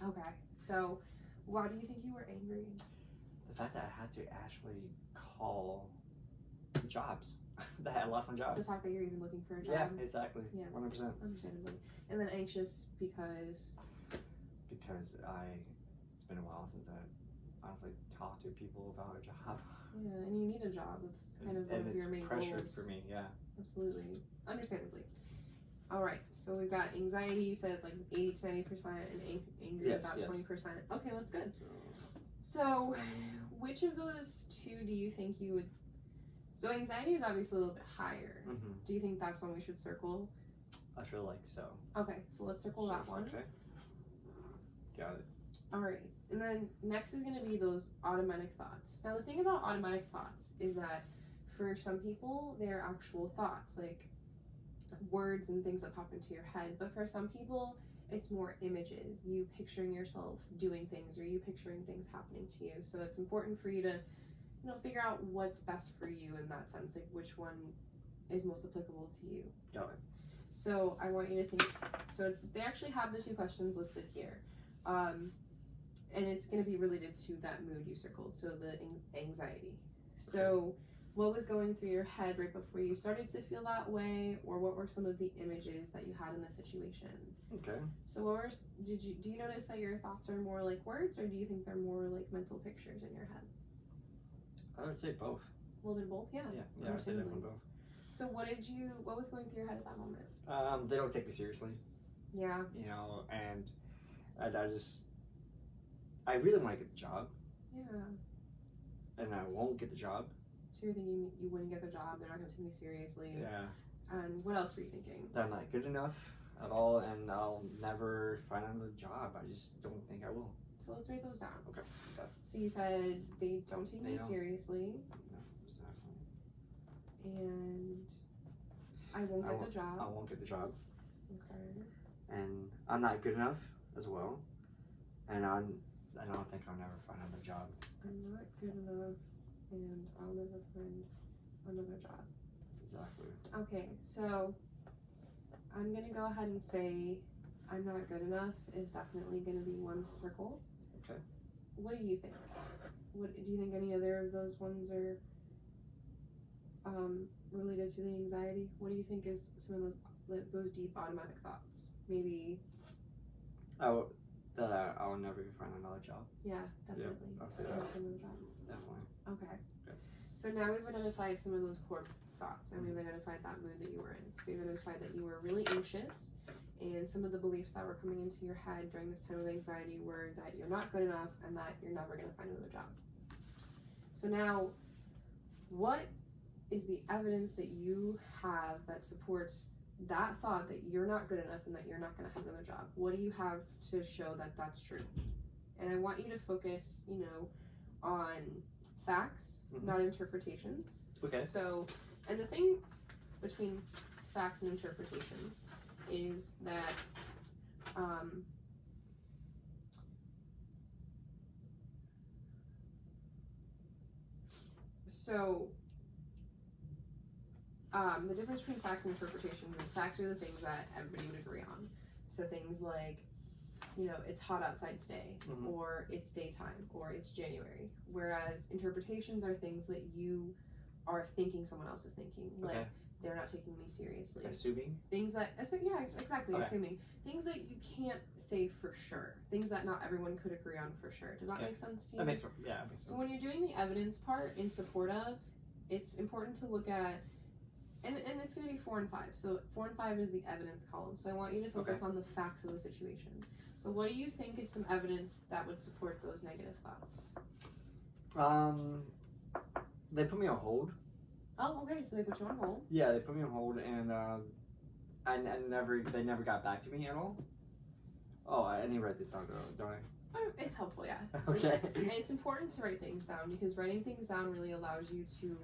Okay. So, why do you think you were angry? The fact that I had to actually call jobs, that I lost my job. The fact that you're even looking for a job. Yeah, exactly. Yeah. 100%. Understandably. And then anxious because It's been a while since I honestly talked to people about a job. Yeah, and you need a job. That's kind of one of your main And it's pressure goals. for me, yeah. Absolutely. Understandably. All right, so we've got anxiety, you said like 80 to 90%, and anger about 20%. Okay, that's good. So, which of those two do you think you would... So anxiety is obviously a little bit higher. Mm-hmm. Do you think that's one we should circle? I feel like so. Okay, so let's circle that one. Okay. Got it. All right, and then next is going to be those automatic thoughts. Now, the thing about automatic thoughts is that for some people, they're actual thoughts, like words and things that pop into your head. But for some people, it's more images, you picturing yourself doing things or you picturing things happening to you. So it's important for you to, figure out what's best for you in that sense, like which one is most applicable to you. Got it. So I want you to think, so they actually have the 2 questions listed here. And it's going to be related to that mood you circled, so the anxiety. So what was going through your head right before you started to feel that way, or what were some of the images that you had in the situation? Okay. So do you notice that your thoughts are more like words, or do you think they're more like mental pictures in your head? I would say both. A little bit of both, yeah. Yeah, I would say definitely both. So what was going through your head at that moment? They don't take me seriously. Yeah. And I really want to get the job. Yeah. And I won't get the job. So you're thinking you wouldn't get the job, they're not going to take me seriously. Yeah. And what else were you thinking? That I'm not good enough at all, and I'll never find another job. I just don't think I will. So let's write those down. Okay. So you said they don't take me seriously. No, exactly. And I won't get the job. I won't get the job. Okay. And I'm not good enough as well. And I don't think I'll never find another job. I'm not good enough, and I'll never find another job. Exactly. Okay, so I'm gonna go ahead and say I'm not good enough is definitely gonna be one to circle. Okay. What do you think? Do you think any other of those ones are related to the anxiety? What do you think is some of those deep automatic thoughts? Maybe I'll never find another job. Yeah, definitely. Yeah, I'll say Another that. job. Definitely. Okay. Good. So now we've identified some of those core thoughts, and we've identified that mood that you were in. So we've identified that you were really anxious, and some of the beliefs that were coming into your head during this time of anxiety were that you're not good enough and that you're never going to find another job. So now, what is the evidence that you have that supports that thought that you're not good enough and that you're not going to have another job? What do you have to show that that's true? And I want you to focus, on facts, not interpretations. Okay. So, and the thing between facts and interpretations is that the difference between facts and interpretations is facts are the things that everybody would agree on. So things like, it's hot outside today, or it's daytime, or it's January. Whereas interpretations are things that you are thinking someone else is thinking. Like, they're not taking me seriously. Assuming? Things that, yeah, exactly, Okay. assuming. Things that you can't say for sure. Things that not everyone could agree on for sure. Does that make sense to you? That makes sense. So when you're doing the evidence part in support of, it's important to look at, and it's going to be 4 and 5. So 4 and 5 is the evidence column. So I want you to focus on the facts of the situation. So what do you think is some evidence that would support those negative thoughts? They put me on hold. Oh, okay. So they put you on hold. Yeah, they put me on hold, and they never got back to me at all. Oh, I need to write this down, don't I? It's helpful, yeah. Okay. And it's important to write things down because writing things down really allows you to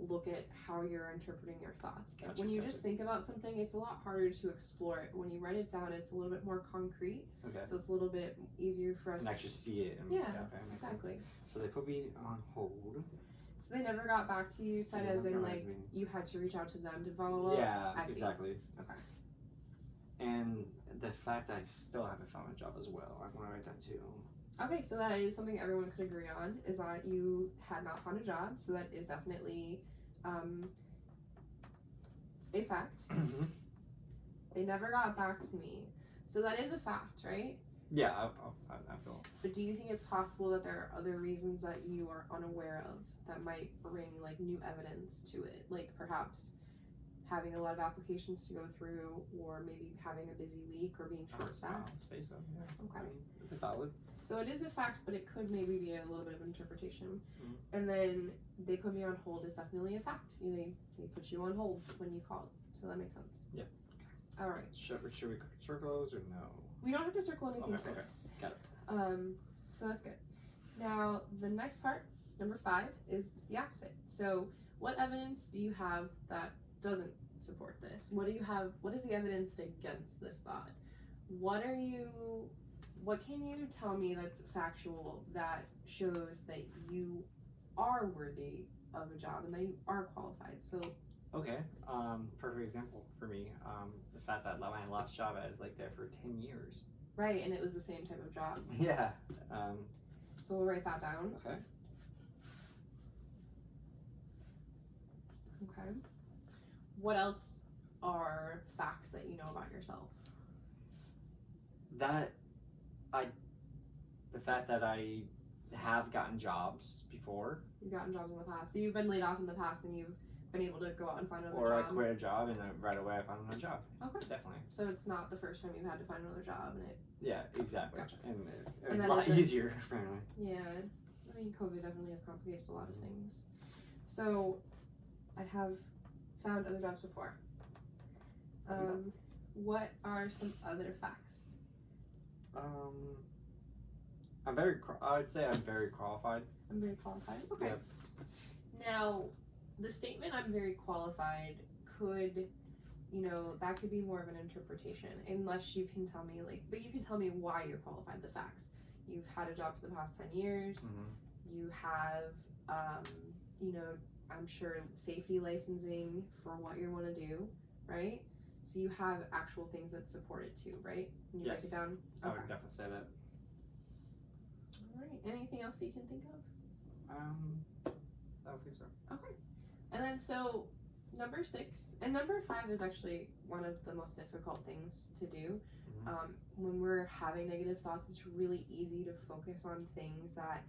look at how you're interpreting your thoughts. Gotcha, When you just think about something, it's a lot harder to explore it. When you write it down, it's a little bit more concrete. Okay. So it's a little bit easier for us to actually see it. Yeah, okay, exactly. Sense. So they put me on hold. So they never got back to you, said as in like you had to reach out to them to follow up? Yeah, I see. exactly. Okay. And the fact that I still haven't found a job as well. I want to write that too. Okay, so that is something everyone could agree on, is that you had not found a job, so that is definitely a fact. They never got back to me. So that is a fact, right? Yeah, I feel. But do you think it's possible that there are other reasons that you are unaware of that might bring like new evidence to it? Like perhaps having a lot of applications to go through, or maybe having a busy week, or being short-staffed? I'll say so, yeah. Okay. I mean, it's a valid. So it is a fact, but it could maybe be a little bit of interpretation. Mm-hmm. And then they put me on hold is definitely a fact. They put you on hold when you called, so that makes sense. Yep. All right. Should we circle those or no? We don't have to circle anything for Okay. this. Got it. So that's good. Now the next part, number 5, is the opposite. So what evidence do you have that doesn't support this? What do you have? What is the evidence against this thought? What can you tell me that's factual that shows that you are worthy of a job and that you are qualified? So Okay. Perfect example for me. The fact that my last job I was like there for 10 years. right, and it was the same type of job. Yeah. So we'll write that down. Okay. Okay. What else are facts that you know about yourself? The fact that I have gotten jobs before, You've gotten jobs in the past. So you've been laid off in the past and you've been able to go out and find another or I job. quit a job and then right away I found another job. Okay. Definitely. So it's not the first time you've had to find another job, and it. Yeah, exactly. Gotcha. And it And was that a lot is a- easier, apparently. Yeah, COVID definitely has complicated a lot of things. So, I have found other jobs before. What are some other facts? I would say I'm very qualified. I'm very qualified. Okay. Yep. Now, the statement "I'm very qualified" could, that could be more of an interpretation, unless you can tell me but you can tell me why you're qualified. The facts: you've had a job for the past 10 years. Mm-hmm. You have, I'm sure safety licensing for what you want to do, right? So you have actual things that support it too, right? Can you break Yes. it down? I would definitely say that. All right. Anything else you can think of? I don't think so. Okay. And then so number 6 and number 5 is actually one of the most difficult things to do. Mm-hmm. When we're having negative thoughts, it's really easy to focus on things that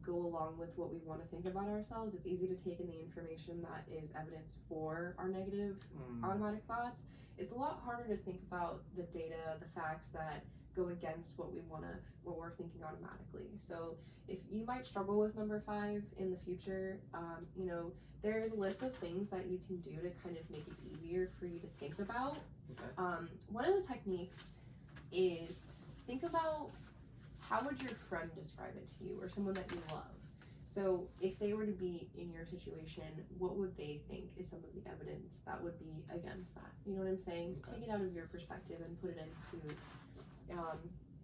go along with what we want to think about ourselves. It's easy to take in the information that is evidence for our negative automatic thoughts. It's a lot harder to think about the data, the facts that go against what we're thinking automatically. So if you might struggle with number 5 in the future, there's a list of things that you can do to kind of make it easier for you to think about. Okay. One of the techniques is think about how would your friend describe it to you, or someone that you love. So if they were to be in your situation, what would they think is some of the evidence that would be against that? You know what I'm saying? So Okay. take it out of your perspective and put it into,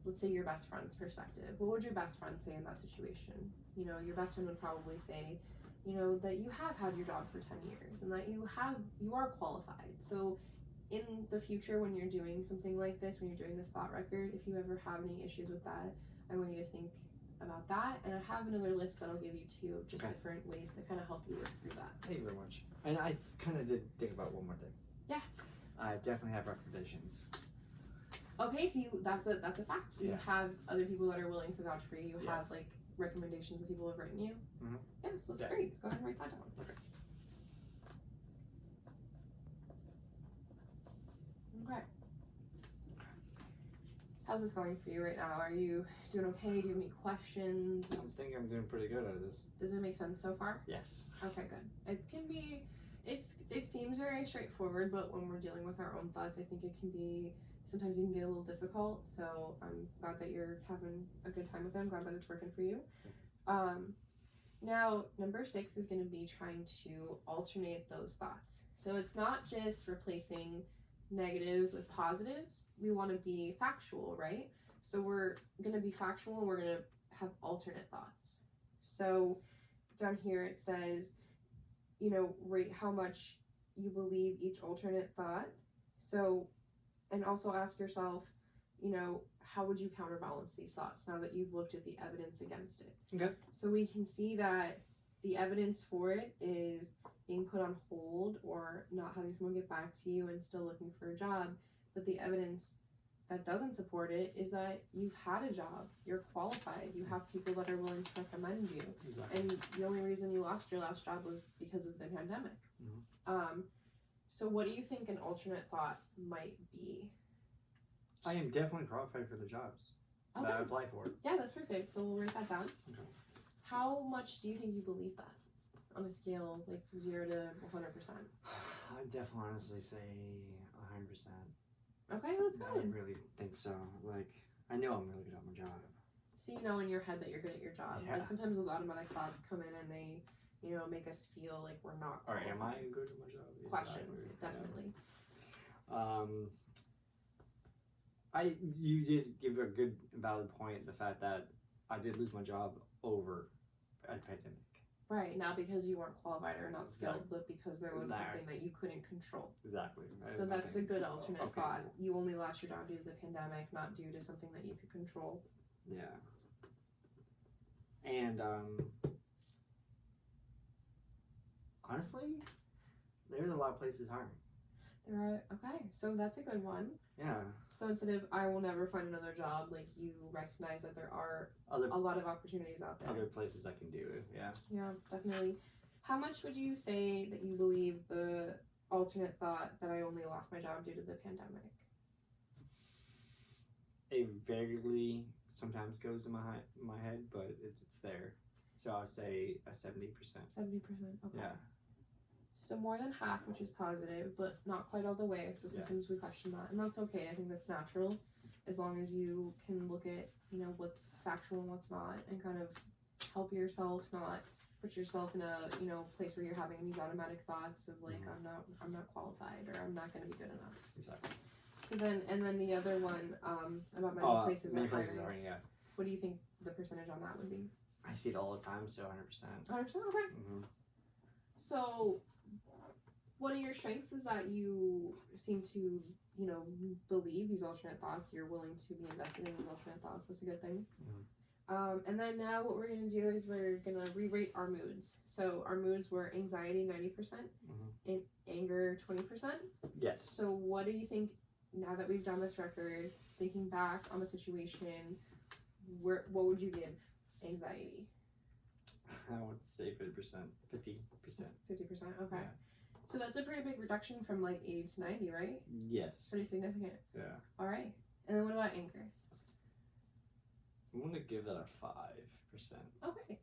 let's say, your best friend's perspective. What would your best friend say in that situation? Your best friend would probably say, that you have had your job for 10 years and that you are qualified. So in the future, when you're doing something like this, when you're doing this thought record, if you ever have any issues with that, I want you to think about that. And I have another list that I'll give you too, of just Okay. different ways to kind of help you work through that. Thank you very much. And I kind of did think about one more thing. Yeah. I definitely have recommendations. Okay, so that's a fact. So you Yeah. have other people that are willing to vouch for you. You Yes. have recommendations that people have written you. Mhm. Yeah, so that's Yeah. great. Go ahead and write that down. Okay. Okay. How's this going for you right now? Are you doing okay? Do you have any questions? I think I'm doing pretty good at this. Does it make sense so far? Yes. Okay, good. It can be, it seems very straightforward, but when we're dealing with our own thoughts, I think it can be, sometimes it can get a little difficult. So I'm glad that you're having a good time with it. I'm glad that it's working for you. Now, number 6 is going to be trying to alternate those thoughts. So it's not just replacing negatives with positives. We want to be factual, right? So we're going to be factual and we're going to have alternate thoughts. So down here it says, rate how much you believe each alternate thought. So And also ask yourself, you know, how would you counterbalance these thoughts now that you've looked at the evidence against it? Okay. So we can see that the evidence for it is being put on hold or not having someone get back to you and still looking for a job. But the evidence that doesn't support it is that you've had a job, you're qualified, you have people that are willing to recommend you. Exactly. And the only reason you lost your last job was because of the pandemic. So what do you think an alternate thought might be? I am definitely qualified for the jobs that I apply for. Yeah, that's perfect. So we'll write that down. Okay. How much do you think you believe that on a scale like 0 to 100%? I definitely honestly say 100%. Okay, that's I good. really think so. Like, I know I'm really good at my job. So you know in your head that you're good at your job. Yeah. Like sometimes those automatic thoughts come in and they, you know, make us feel like we're not. Or am I good at my job? Questions, Exactly. definitely. You did give a good valid point, the fact that I did lose my job over a pandemic. Right, not because you weren't qualified or not skilled, Exactly. but because there was something that you couldn't control. Exactly. So that's a good alternate Okay, thought. cool. You only lost your job due to the pandemic, not due to something that you could control. Yeah. And honestly, there's a lot of places hiring. There are, okay, so that's a good one. Yeah. So instead of I will never find another job, like you recognize that there are Other a lot of opportunities out there. other places I can do it. Yeah. Yeah, definitely. How much would you say that you believe the alternate thought that I only lost my job due to the pandemic? It vaguely sometimes goes in my head, but it's there. So I'll say a 70%. 70%. Okay. Yeah. So more than half, which is positive, but not quite all the way. So sometimes we question that, and that's okay. I think that's natural, as long as you can look at, you know, what's factual and what's not, and kind of help yourself not put yourself in a, you know, place where you're having these automatic thoughts of like I'm not qualified or I'm not going to be good enough. Exactly. So then, and then the other one about many places many are places hiring. are, yeah. What do you think the percentage on that would be? I see it all the time, so 100%. 100%. Okay. So, one of your strengths is that you seem to, you know, believe these alternate thoughts. You're willing to be invested in these alternate thoughts. That's a good thing. And then now what we're going to do is we're going to re-rate our moods. So our moods were anxiety 90% and anger 20%. Yes. So what do you think, now that we've done this record, thinking back on the situation, what would you give anxiety? I would say 50%. 50%. 50%, okay. Yeah. So that's a pretty big reduction from like 80 to 90, right? Yes. Pretty significant. Yeah. All right. And then what about anger? I'm gonna give that a 5%. Okay.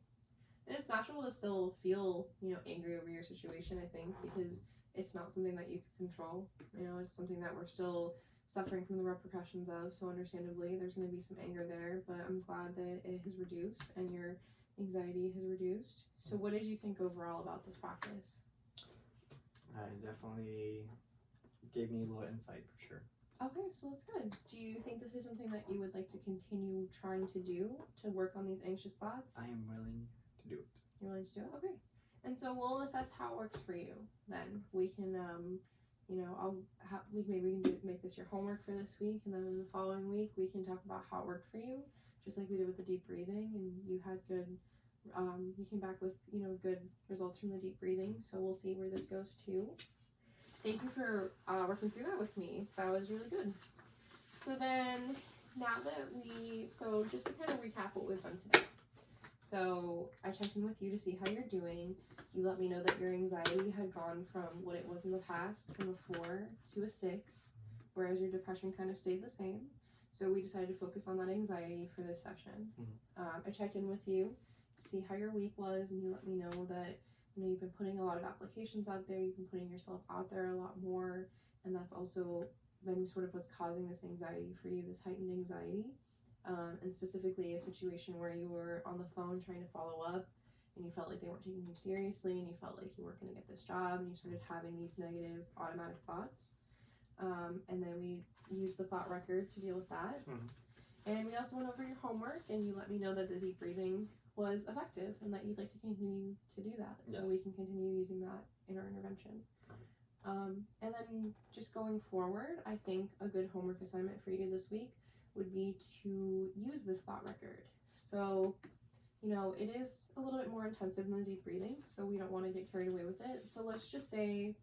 And it's natural to still feel, you know, angry over your situation, I think, because it's not something that you can control. You know, it's something that we're still suffering from the repercussions of. So understandably, there's going to be some anger there, but I'm glad that it has reduced and your anxiety has reduced. So what did you think overall about this practice? It definitely gave me a little insight for sure. Okay, so that's good. Do you think this is something that you would like to continue trying to do, to work on these anxious thoughts? I am willing to do it. You're willing to do it? Okay. And so we'll assess how it works for you then. We can, you know, maybe we can make this your homework for this week, and then in the following week we can talk about how it worked for you, just like we did with the deep breathing, and you had good, you came back with, you know, good results from the deep breathing, so we'll see where this goes too. Thank you for working through that with me. That was really good. So then, now that so just to kind of recap what we've done today. So I checked in with you to see how you're doing. You let me know that your anxiety had gone from what it was in the past, from a 4 to a 6, whereas your depression kind of stayed the same. So we decided to focus on that anxiety for this session. I checked in with you to see how your week was, and you let me know that, you know, you've been putting a lot of applications out there, you've been putting yourself out there a lot more, and that's also been sort of what's causing this anxiety for you, this heightened anxiety. And specifically a situation where you were on the phone trying to follow up and you felt like they weren't taking you seriously and you felt like you weren't going to get this job and you started having these negative automatic thoughts. And then we used the thought record to deal with that. And we also went over your homework, and you let me know that the deep breathing was effective and that you'd like to continue to do that. So we can continue using that in our intervention. And then just going forward, I think a good homework assignment for you to do this week would be to use this thought record. So, you know, it is a little bit more intensive than deep breathing, so we don't want to get carried away with it. So let's just say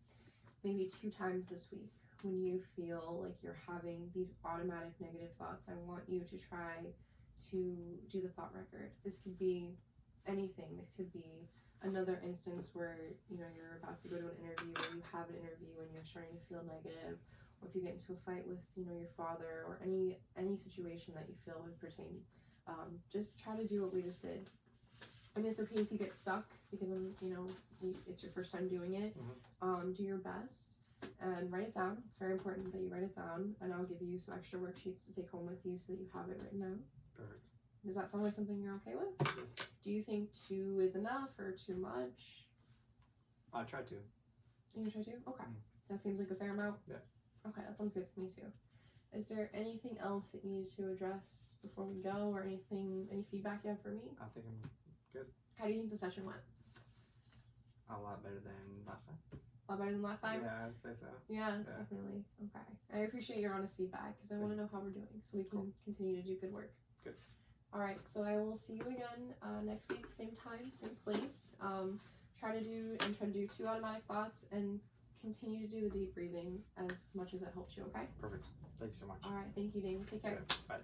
maybe 2 times this week when you feel like you're having these automatic negative thoughts, I want you to try to do the thought record. This could be anything. This could be another instance where, you know, you're about to go to an interview or you have an interview and you're starting to feel negative, or if you get into a fight with, you know, your father, or any situation that you feel would pertain. Just try to do what we just did. I mean, it's okay if you get stuck because, you know, it's your first time doing it. Do your best and write it down. It's very important that you write it down, and I'll give you some extra worksheets to take home with you so that you have it written down. Perfect. Does that sound like something you're okay with? Yes. Do you think 2 is enough or too much? I'll try to. You can try 2? Okay. That seems like a fair amount? Yeah. Okay, that sounds good to me too. Is there anything else that you need to address before we go, or any feedback you have for me? I think I'm good. How do you think the session went? A lot better than last time. A lot better than last time? Yeah, I'd say so. Yeah, definitely. Okay. I appreciate your honest feedback because I want to know how we're doing so we can continue to do good work. Good. All right, so I will see you again next week, same time, same place. Try to do 2 automatic thoughts and continue to do the deep breathing as much as it helps you, okay? Perfect. Thank you so much. All right, thank you, Dane. Take care. Bye.